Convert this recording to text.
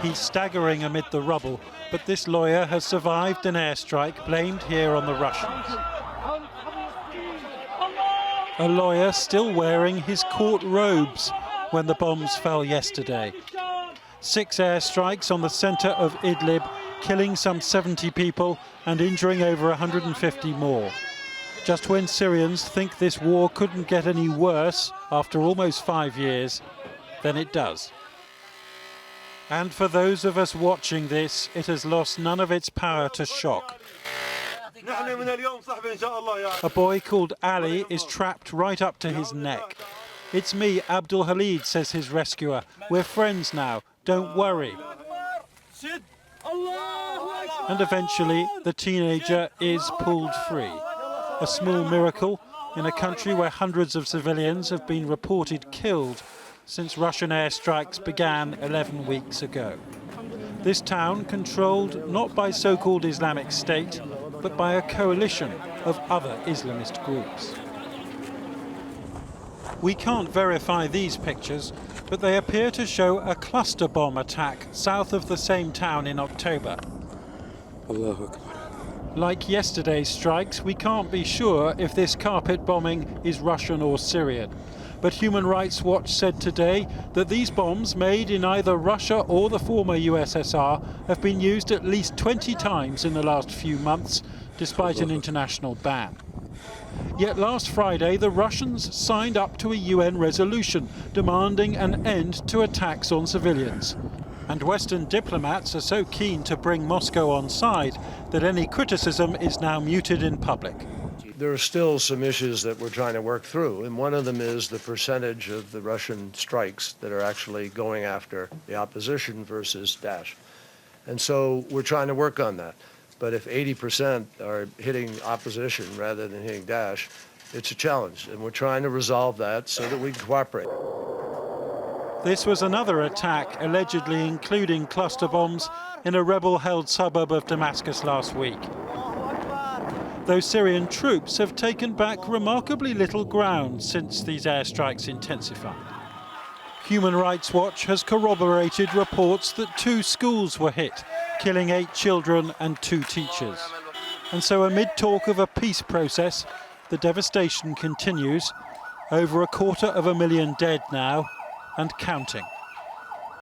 He's staggering amid the rubble, but this lawyer has survived an airstrike blamed here on the Russians. A lawyer still wearing his court robes when the bombs fell yesterday. 6 airstrikes on the centre of Idlib, killing some 70 people and injuring over 150 more. Just when Syrians think this war couldn't get any worse after almost 5 years, then it does. And for those of us watching this, it has lost none of its power to shock. A boy called Ali is trapped right up to his neck. "It's me, Abdul Halid," says his rescuer. "We're friends now, don't worry." And eventually the teenager is pulled free. A small miracle in a country where hundreds of civilians have been reported killed since Russian airstrikes began 11 weeks ago. This town controlled not by so-called Islamic State, but by a coalition of other Islamist groups. We can't verify these pictures, but they appear to show a cluster bomb attack south of the same town in October. Allahu Akbar. Like yesterday's strikes, we can't be sure if this carpet bombing is Russian or Syrian. But Human Rights Watch said today that these bombs, made in either Russia or the former USSR, have been used at least 20 times in the last few months, despite an international ban. Yet last Friday, the Russians signed up to a UN resolution demanding an end to attacks on civilians. And Western diplomats are so keen to bring Moscow on side that any criticism is now muted in public. There are still some issues that we're trying to work through, and one of them is the percentage of the Russian strikes that are actually going after the opposition versus Daesh. And so we're trying to work on that. But if 80% are hitting opposition rather than hitting Daesh, it's a challenge, and we're trying to resolve that so that we can cooperate. This was another attack, allegedly including cluster bombs, in a rebel-held suburb of Damascus last week. Though Syrian troops have taken back remarkably little ground since these airstrikes intensified. Human Rights Watch has corroborated reports that 2 schools were hit, killing 8 children and 2 teachers. And so amid talk of a peace process, the devastation continues. Over 250,000 dead now, and counting.